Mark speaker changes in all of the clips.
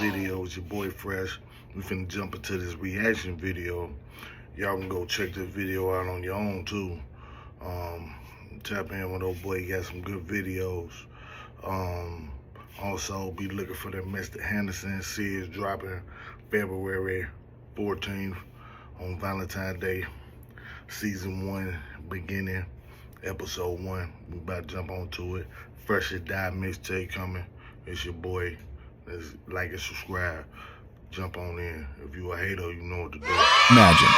Speaker 1: video. It's your boy Fresh. We finna jump into this reaction video. Y'all can go check this video out on your own too. Tap in with old boy, he got some good videos. Also be looking for that Mr. Henderson series dropping February 14th on Valentine's Day. Season 1 beginning, episode 1. We about to jump onto it. Fresh as Die mixtape coming. It's your boy. Let's like and subscribe. Jump on in. If you a hater, you know what to do.
Speaker 2: Imagine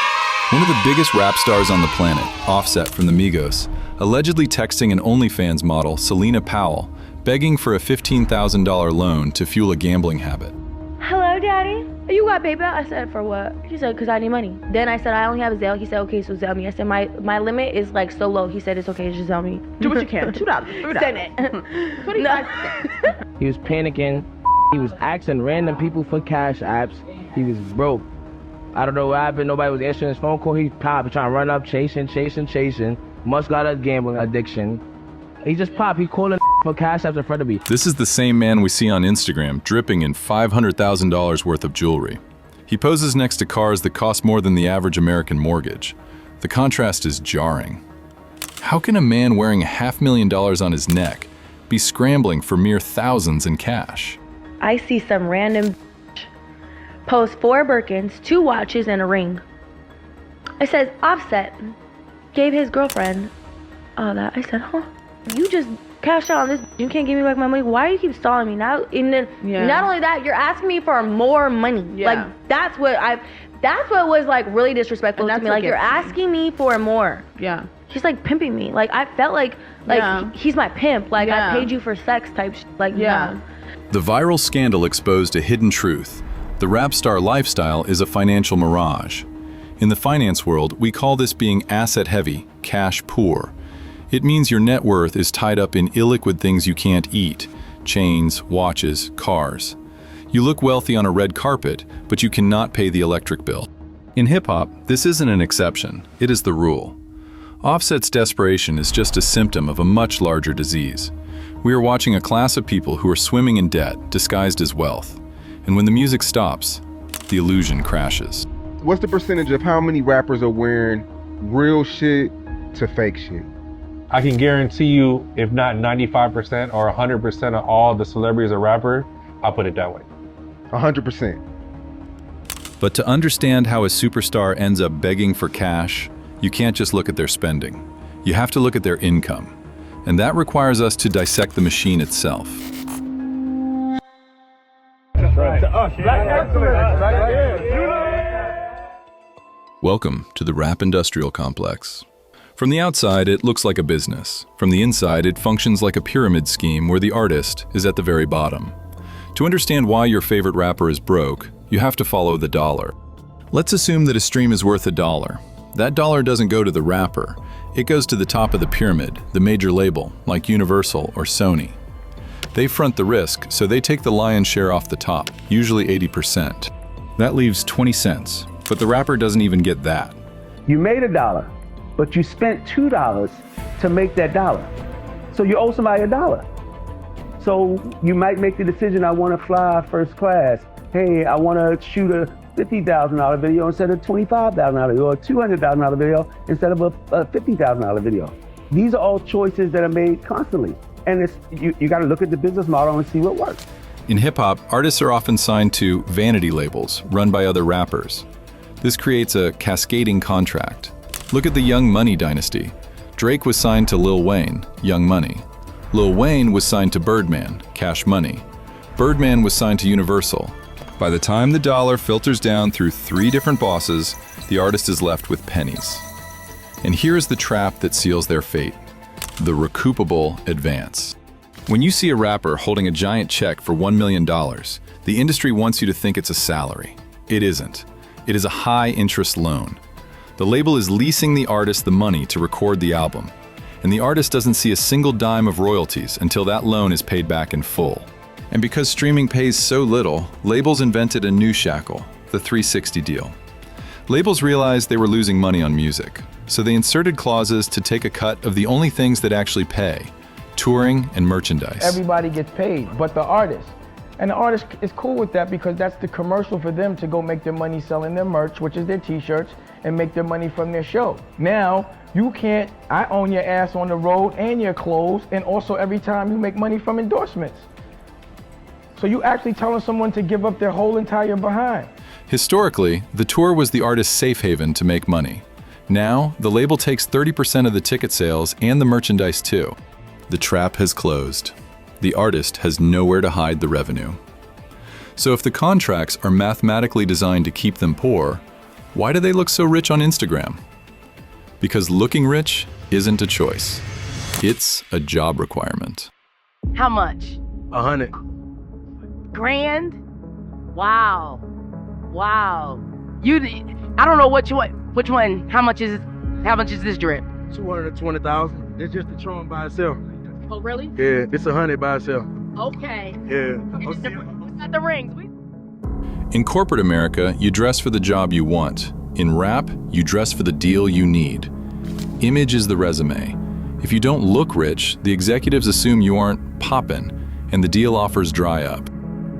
Speaker 2: one of the biggest rap stars on the planet, Offset from the Migos, allegedly texting an OnlyFans model, Selena Powell, begging for a $15,000 loan to fuel a gambling habit.
Speaker 3: Hello, Daddy. You got PayPal? I said, for what? He said, because I need money. Then I said, I only have a Zelle. He said, okay, so Zelle me. I said, my limit is like so low. He said, it's okay, just Zelle me.
Speaker 4: Do what you can. $2, $3.
Speaker 3: Send it.
Speaker 4: 25 cents.
Speaker 5: He was panicking. He was asking random people for cash apps. He was broke. I don't know what happened. Nobody was answering his phone call. He popped, trying to run up, chasing. Must got a gambling addiction. He just popped. He calling for cash apps in front of me.
Speaker 2: This is the same man we see on Instagram dripping in $500,000 worth of jewelry. He poses next to cars that cost more than the average American mortgage. The contrast is jarring. How can a man wearing $500,000 on his neck be scrambling for mere thousands in cash?
Speaker 3: I see some random post 4 Birkins, 2 watches, and a ring. It says, Offset gave his girlfriend all that. I said, huh? You just cashed out on this. You can't give me back my money. Why do you keep stalling me now? And then not only that, you're asking me for more money.
Speaker 4: Yeah.
Speaker 3: Like that's what was like really disrespectful to me. Like you're asking me for more.
Speaker 4: Yeah.
Speaker 3: He's like pimping me. Like I felt like he's my pimp. Like I paid you for sex type like
Speaker 4: yeah.
Speaker 2: The viral scandal exposed a hidden truth. The rap star lifestyle is a financial mirage. In the finance world, we call this being asset heavy, cash poor. It means your net worth is tied up in illiquid things you can't eat: chains, watches, cars. You look wealthy on a red carpet, but you cannot pay the electric bill. In hip-hop, this isn't an exception, it is the rule. Offset's desperation is just a symptom of a much larger disease. We are watching a class of people who are swimming in debt, disguised as wealth. And when the music stops, the illusion crashes.
Speaker 6: What's the percentage of how many rappers are wearing real shit to fake shit?
Speaker 7: I can guarantee you, if not 95% or 100% of all the celebrities or rappers, I'll put it that way.
Speaker 6: 100%.
Speaker 2: But to understand how a superstar ends up begging for cash, you can't just look at their spending. You have to look at their income. And that requires us to dissect the machine itself. Welcome to the rap industrial complex. From the outside, it looks like a business. From the inside, it functions like a pyramid scheme where the artist is at the very bottom. To understand why your favorite rapper is broke, you have to follow the dollar. Let's assume that a stream is worth $1. That dollar doesn't go to the rapper. It goes to the top of the pyramid, the major label, like Universal or Sony. They front the risk, so they take the lion's share off the top, usually 80%. That leaves 20 cents, but the rapper doesn't even get that.
Speaker 5: You made $1, but you spent $2 to make that dollar. So you owe somebody $1. So you might make the decision, I want to fly first class. Hey, I want to shoot a $50,000 video instead of $25,000 video, or $200,000 video instead of a $50,000 video. These are all choices that are made constantly. And you got to look at the business model and see what works.
Speaker 2: In hip-hop, artists are often signed to vanity labels run by other rappers. This creates a cascading contract. Look at the Young Money dynasty. Drake was signed to Lil Wayne, Young Money. Lil Wayne was signed to Birdman, Cash Money. Birdman was signed to Universal. By the time the dollar filters down through 3 different bosses, the artist is left with pennies. And here's the trap that seals their fate: the recoupable advance. When you see a rapper holding a giant check for $1 million, the industry wants you to think it's a salary. It isn't. It is a high-interest loan. The label is leasing the artist the money to record the album, and the artist doesn't see a single dime of royalties until that loan is paid back in full. And because streaming pays so little, labels invented a new shackle, the 360 deal. Labels realized they were losing money on music, so they inserted clauses to take a cut of the only things that actually pay: touring and merchandise.
Speaker 5: Everybody gets paid, but the artist.
Speaker 8: And the artist is cool with that because that's the commercial for them to go make their money selling their merch, which is their t-shirts, and make their money from their show. Now, you can't, I own your ass on the road and your clothes, and also every time you make money from endorsements. So you actually telling someone to give up their whole entire behind.
Speaker 2: Historically, the tour was the artist's safe haven to make money. Now, the label takes 30% of the ticket sales and the merchandise too. The trap has closed. The artist has nowhere to hide the revenue. So if the contracts are mathematically designed to keep them poor, why do they look so rich on Instagram? Because looking rich isn't a choice. It's a job requirement.
Speaker 9: How much?
Speaker 8: 100.
Speaker 9: Grand? Wow. Wow. I don't know which one. How much is this drip?
Speaker 8: 220,000. It's just the Tron by itself.
Speaker 9: Oh, really?
Speaker 8: Yeah, it's 100 by itself.
Speaker 9: Okay.
Speaker 8: Yeah.
Speaker 9: What's at the rings?
Speaker 2: In corporate America, you dress for the job you want. In rap, you dress for the deal you need. Image is the resume. If you don't look rich, the executives assume you aren't poppin', and the deal offers dry up.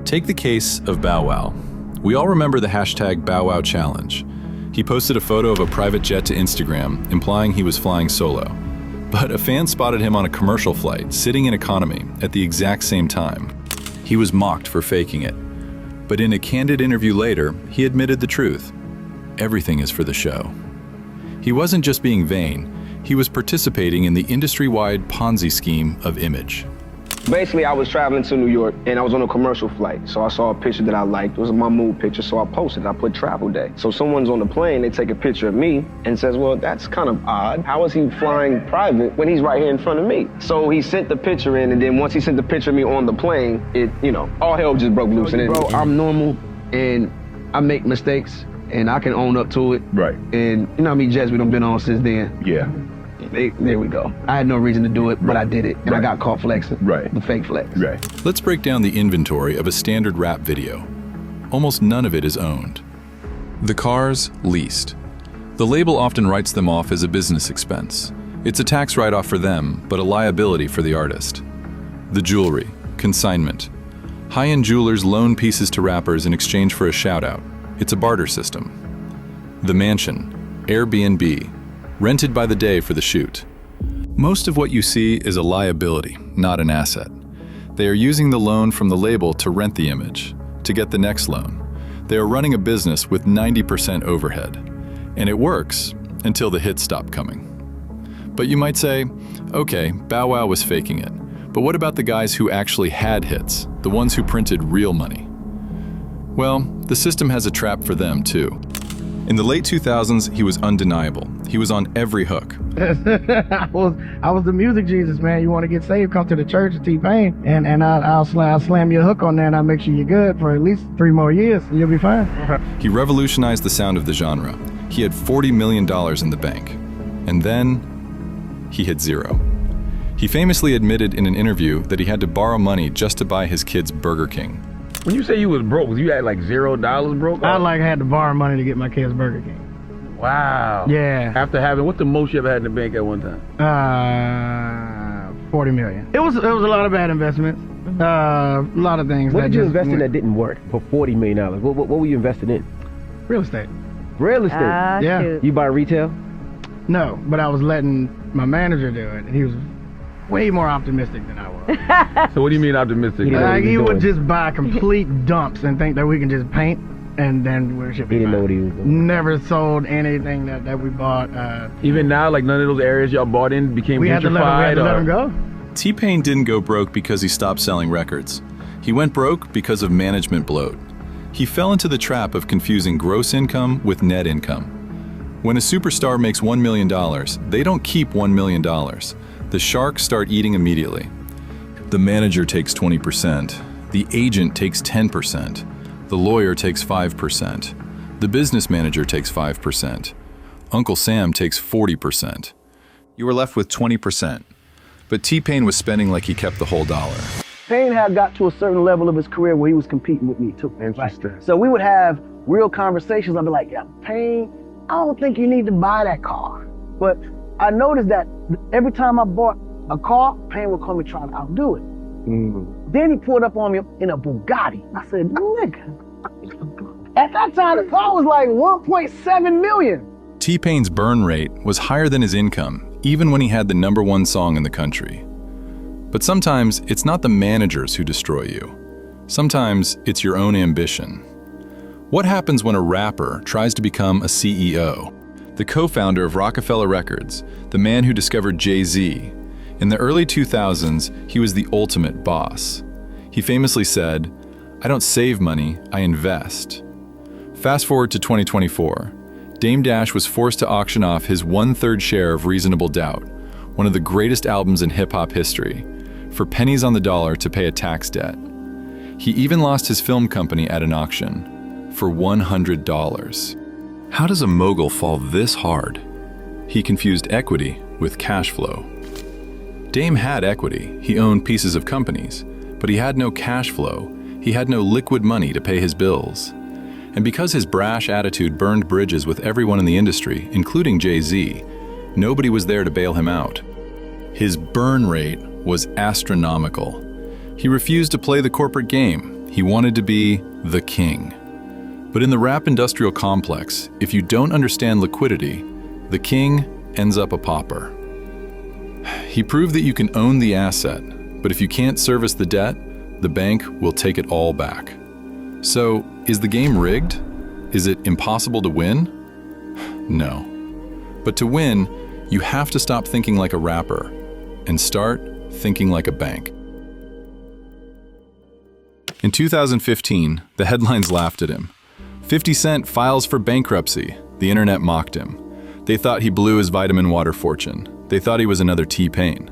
Speaker 2: Take the case of Bow Wow. We all remember the hashtag Bow Wow Challenge. He posted a photo of a private jet to Instagram, implying he was flying solo. But a fan spotted him on a commercial flight, sitting in economy, at the exact same time. He was mocked for faking it. But in a candid interview later, he admitted the truth. Everything is for the show. He wasn't just being vain, he was participating in the industry-wide Ponzi scheme of image.
Speaker 10: Basically, I was traveling to New York and I was on a commercial flight. So I saw a picture that I liked. It was my mood picture, so I posted it. I put travel day. So someone's on the plane, they take a picture of me and says, well, that's kind of odd. How is he flying private when he's right here in front of me? So he sent the picture in, and then once he sent the picture of me on the plane, all hell just broke loose. And bro, I'm normal and I make mistakes and I can own up to it.
Speaker 6: Right.
Speaker 10: And you know how many jets we done been on since then?
Speaker 6: Yeah.
Speaker 10: There we go. I had no reason to do it, but I did it. And I got caught flexing.
Speaker 6: Right.
Speaker 10: The fake flex.
Speaker 6: Right.
Speaker 2: Let's break down the inventory of a standard rap video. Almost none of it is owned. The cars, leased. The label often writes them off as a business expense. It's a tax write-off for them, but a liability for the artist. The jewelry, consignment. High-end jewelers loan pieces to rappers in exchange for a shout-out. It's a barter system. The mansion, Airbnb, rented by the day for the shoot. Most of what you see is a liability, not an asset. They are using the loan from the label to rent the image, to get the next loan. They are running a business with 90% overhead. And it works until the hits stop coming. But you might say, okay, Bow Wow was faking it. But what about the guys who actually had hits, the ones who printed real money? Well, the system has a trap for them too. In the late 2000s, he was undeniable. He was on every hook.
Speaker 11: I was the music Jesus, man. You want to get saved, come to the church of T-Pain, and I'll slam your hook on there, and I'll make sure you're good for at least 3 more years, and you'll be fine.
Speaker 2: He revolutionized the sound of the genre. He had $40 million in the bank. And then, he hit zero. He famously admitted in an interview that he had to borrow money just to buy his kids Burger King.
Speaker 12: When you say you was broke, was you at like $0 broke?
Speaker 11: I had to borrow money to get my kids Burger King.
Speaker 12: Wow.
Speaker 11: Yeah.
Speaker 12: After having, what's the most you ever had in the bank at one time?
Speaker 11: 40 million. It was a lot of bad investments. A lot of things.
Speaker 13: What did you invest in that didn't work for $40 million? What were you invested in?
Speaker 11: Real estate.
Speaker 13: Real estate?
Speaker 11: Yeah.
Speaker 13: Shoot. You buy retail?
Speaker 11: No, but I was letting my manager do it, and he was way more optimistic than I was.
Speaker 12: So what do you mean optimistic?
Speaker 11: He would just buy complete dumps and think that we can just paint, and then we should be
Speaker 13: He didn't
Speaker 11: fine.
Speaker 13: know what he was doing.
Speaker 11: Never sold anything that we bought.
Speaker 12: Even now, like none of those areas y'all bought in became
Speaker 11: we had to let him go.
Speaker 2: T-Pain didn't go broke because he stopped selling records. He went broke because of management bloat. He fell into the trap of confusing gross income with net income. When a superstar makes $1 million, they don't keep $1 million. The sharks start eating immediately. The manager takes 20%. The agent takes 10%. The lawyer takes 5%. The business manager takes 5%. Uncle Sam takes 40%. You were left with 20%. But T-Pain was spending like he kept the whole dollar.
Speaker 5: Payne had got to a certain level of his career where he was competing with me too.
Speaker 6: Interesting.
Speaker 5: Right? So we would have real conversations. I'd be like, yeah, Payne, I don't think you need to buy that car. But I noticed that every time I bought a car, Payne would come and try to outdo it. Then he pulled up on me in a Bugatti. I said, nigga. At that time, the car was like 1.7 million.
Speaker 2: T-Pain's burn rate was higher than his income, even when he had the #1 song in the country. But sometimes it's not the managers who destroy you. Sometimes it's your own ambition. What happens when a rapper tries to become a CEO? The co-founder of Rockefeller Records, the man who discovered Jay-Z, in the early 2000s, he was the ultimate boss. He famously said, "I don't save money, I invest." Fast forward to 2024. Dame Dash was forced to auction off his 1/3 share of Reasonable Doubt, one of the greatest albums in hip-hop history, for pennies on the dollar to pay a tax debt. He even lost his film company at an auction, for $100. How does a mogul fall this hard? He confused equity with cash flow. Dame had equity, he owned pieces of companies, but he had no cash flow, he had no liquid money to pay his bills. And because his brash attitude burned bridges with everyone in the industry, including Jay-Z, nobody was there to bail him out. His burn rate was astronomical. He refused to play the corporate game. He wanted to be the king. But in the rap industrial complex, if you don't understand liquidity, the king ends up a pauper. He proved that you can own the asset, but if you can't service the debt, the bank will take it all back. So, is the game rigged? Is it impossible to win? No. But to win, you have to stop thinking like a rapper and start thinking like a bank. In 2015, the headlines laughed at him. 50 Cent files for bankruptcy. The internet mocked him. They thought he blew his vitamin water fortune. They thought he was another T-Pain.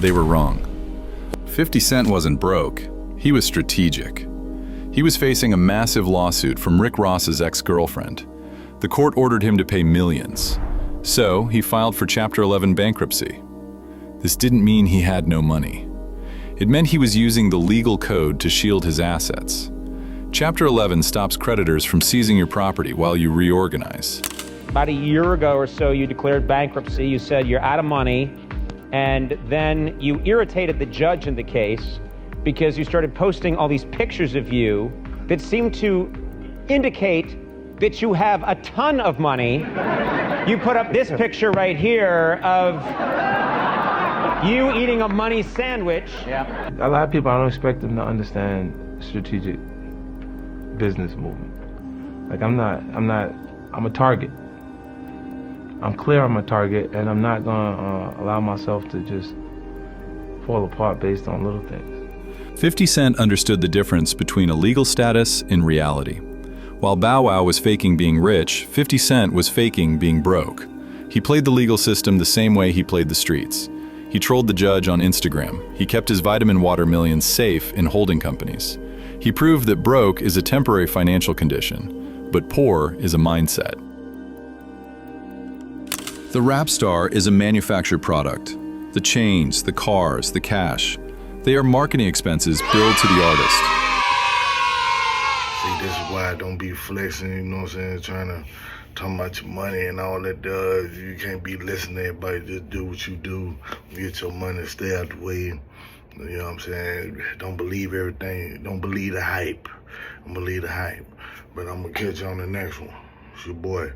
Speaker 2: They were wrong. 50 Cent wasn't broke. He was strategic. He was facing a massive lawsuit from Rick Ross's ex-girlfriend. The court ordered him to pay millions. So he filed for Chapter 11 bankruptcy. This didn't mean he had no money. It meant he was using the legal code to shield his assets. Chapter 11 stops creditors from seizing your property while you reorganize.
Speaker 14: About a year ago or so, you declared bankruptcy. You said you're out of money, and then you irritated the judge in the case because you started posting all these pictures of you that seem to indicate that you have a ton of money. You put up this picture right here of you eating a money sandwich. Yeah.
Speaker 15: A lot of people, I don't expect them to understand strategic business movement. Like I'm a target. I'm clear I'm a target, and I'm not gonna allow myself to just fall apart based on little things.
Speaker 2: 50 Cent understood the difference between a legal status and reality. While Bow Wow was faking being rich, 50 Cent was faking being broke. He played the legal system the same way he played the streets. He trolled the judge on Instagram. He kept his vitamin water millions safe in holding companies. He proved that broke is a temporary financial condition, but poor is a mindset. The rap star is a manufactured product. The chains, the cars, the cash, they are marketing expenses billed to the artist.
Speaker 1: See, this is why I don't be flexing, you know what I'm saying, trying to talk about your money and all that does. You can't be listening to everybody, just do what you do, get your money, stay out the way. You know what I'm saying? Don't believe everything, don't believe the hype. Don't believe the hype. But I'm gonna catch you on the next one. It's your boy.